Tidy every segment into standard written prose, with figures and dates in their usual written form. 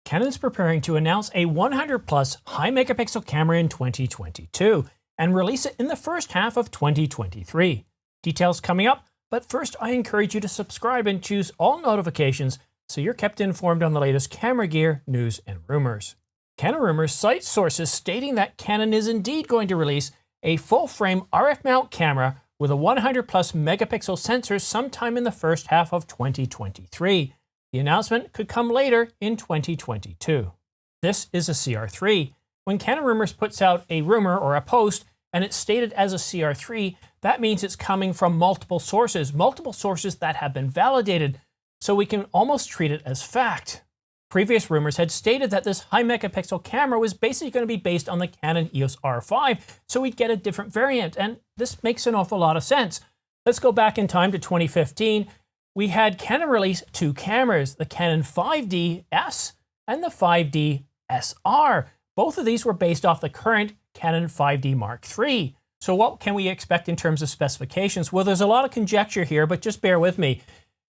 Canon's preparing to announce a 100 plus high megapixel camera in 2022 and release it in the first half of 2023. Details coming up, but first I encourage you to subscribe and choose all notifications so you're kept informed on the latest camera gear, news, and rumors. Canon rumors cite sources stating that Canon is indeed going to release a full-frame RF mount camera with a 100 plus megapixel sensor sometime in the first half of 2023. The announcement could come later in 2022. This is a CR3. When Canon Rumors puts out a rumor or a post and it's stated as a CR3, that means it's coming from multiple sources that have been validated, so we can almost treat it as fact. Previous rumors had stated that this high megapixel camera was basically going to be based on the Canon EOS R5, so we'd get a different variant, and this makes an awful lot of sense. Let's go back in time to 2015. We had Canon release two cameras, the Canon 5DS and the 5D SR. Both of these were based off the current Canon 5D Mark III. So what can we expect in terms of specifications? Well, there's a lot of conjecture here, but just bear with me.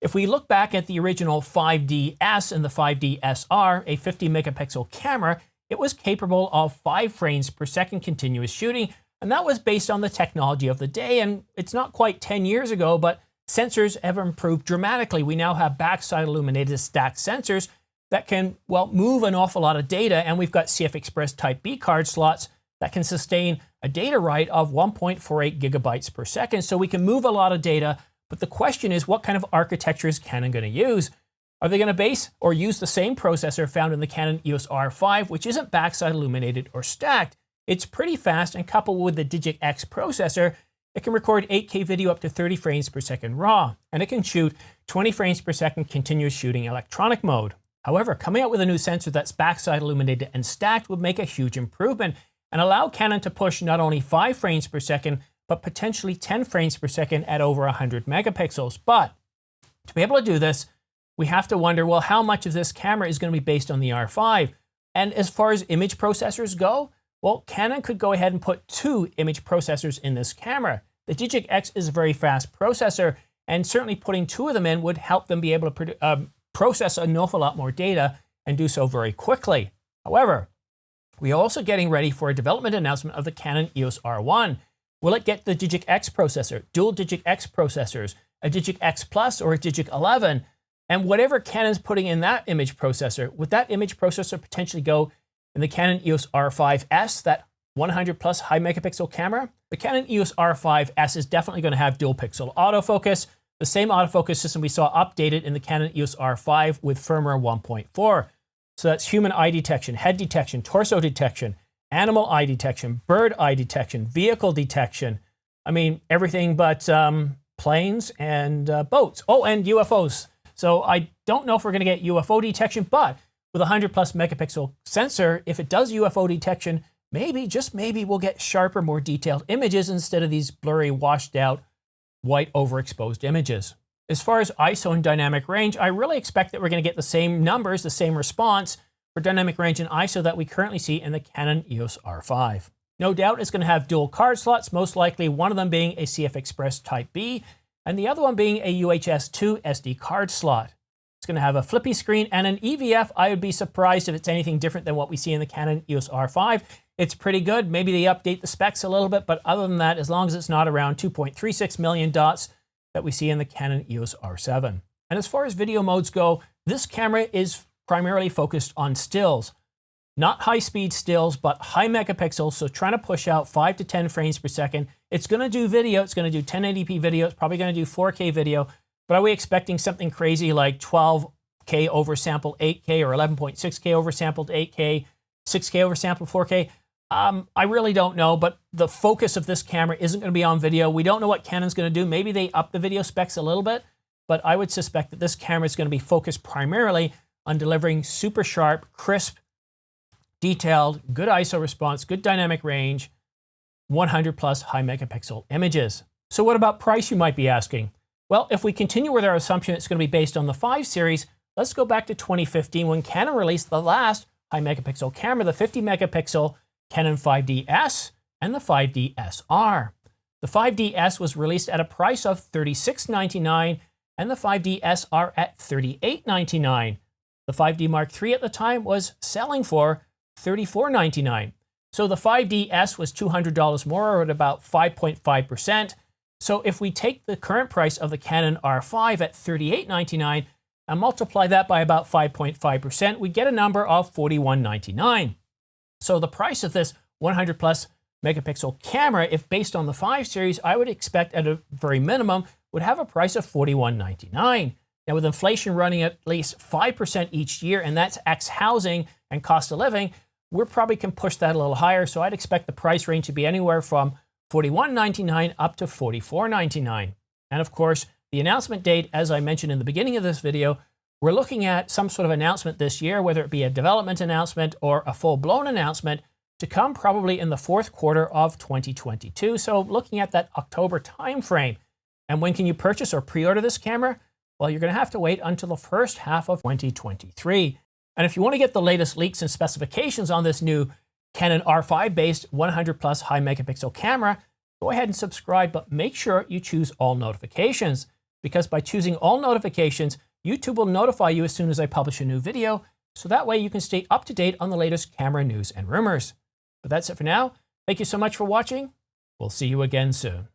If we look back at the original 5DS and the 5D SR, a 50 megapixel camera, it was capable of 5 frames per second continuous shooting, and that was based on the technology of the day. And it's not quite 10 years ago, but sensors have improved dramatically. We now have backside illuminated stacked sensors that can, well, move an awful lot of data, and we've got CF Express Type B card slots that can sustain a data write of 1.48 gigabytes per second, so we can move a lot of data. But the question is, what kind of architecture is Canon going to use? Are they going to base or use the same processor found in the Canon EOS R5, which isn't backside illuminated or stacked? It's pretty fast, and coupled with the Digic X processor, it can record 8K video up to 30 frames per second raw, and it can shoot 20 frames per second continuous shooting electronic mode. However, coming out with a new sensor that's backside illuminated and stacked would make a huge improvement and allow Canon to push not only 5 frames per second, but potentially 10 frames per second at over 100 megapixels. But to be able to do this, we have to wonder, well, how much of this camera is going to be based on the R5? And as far as image processors go, well, Canon could go ahead and put 2 image processors in this camera. The Digic X is a very fast processor, and certainly putting 2 of them in would help them be able to process an awful lot more data and do so very quickly. However, we are also getting ready for a development announcement of the Canon EOS R1. Will it get the Digic X processor, dual Digic X processors, a Digic X Plus or a Digic 11? And whatever Canon's putting in that image processor, would that image processor potentially go in the Canon EOS R5s, that 100 plus high megapixel camera? The Canon EOS R5s is definitely going to have dual pixel autofocus, the same autofocus system we saw updated in the Canon EOS R5 with firmware 1.4. So that's human eye detection, head detection, torso detection, animal eye detection, bird eye detection, vehicle detection. I mean, everything but planes and boats. Oh, and UFOs. So I don't know if we're going to get UFO detection, but with a 100 plus megapixel sensor, if it does UFO detection, maybe, just maybe, we'll get sharper, more detailed images instead of these blurry, washed out, white overexposed images. As far as ISO and dynamic range, I really expect that we're going to get the same numbers, the same response for dynamic range and ISO that we currently see in the Canon EOS R5. No doubt it's going to have dual card slots, most likely one of them being a CF Express Type B and the other one being a UHS 2 SD card slot. It's going to have a flippy screen and an EVF. I would be surprised if it's anything different than what we see in the Canon EOS R5. It's pretty good. Maybe they update the specs a little bit, but other than that, as long as it's not around 2.36 million dots that we see in the Canon EOS R7. And as far as video modes go, this camera is primarily focused on stills. Not high-speed stills, but high megapixels, so trying to push out 5 to 10 frames per second. It's going to do video. It's going to do 1080p video. It's probably going to do 4K video. But are we expecting something crazy like 12K oversampled 8K or 11.6K oversampled 8K, 6K oversampled 4K? I really don't know, but the focus of this camera isn't going to be on video. We don't know what Canon's going to do. Maybe they up the video specs a little bit, but I would suspect that this camera is going to be focused primarily on delivering super sharp, crisp, detailed, good ISO response, good dynamic range, 100 plus high megapixel images. So what about price, you might be asking? Well, if we continue with our assumption it's going to be based on the 5 series, let's go back to 2015 when Canon released the last high megapixel camera, the 50 megapixel Canon 5DS and the 5D-SR. The 5DS was released at a price of $36.99 and the 5D-SR at $38.99. The 5D Mark III at the time was selling for $34.99. So the 5DS was $200 more, or at about 5.5%. So if we take the current price of the Canon R5 at $38.99 and multiply that by about 5.5%, we get a number of $41.99. So the price of this 100 plus megapixel camera, if based on the 5 series, I would expect at a very minimum would have a price of $41.99. Now with inflation running at least 5% each year, and that's ex housing and cost of living, we probably can push that a little higher. So I'd expect the price range to be anywhere from $41.99 up to $44.99. And of course, the announcement date, as I mentioned in the beginning of this video, we're looking at some sort of announcement this year, whether it be a development announcement or a full-blown announcement, to come probably in the fourth quarter of 2022. So looking at that October timeframe. And when can you purchase or pre-order this camera? Well, you're going to have to wait until the first half of 2023. And if you want to get the latest leaks and specifications on this new Canon R5 based 100 plus high megapixel camera, go ahead and subscribe, but make sure you choose all notifications, because by choosing all notifications, YouTube will notify you as soon as I publish a new video. So that way you can stay up to date on the latest camera news and rumors. But that's it for now. Thank you so much for watching. We'll see you again soon.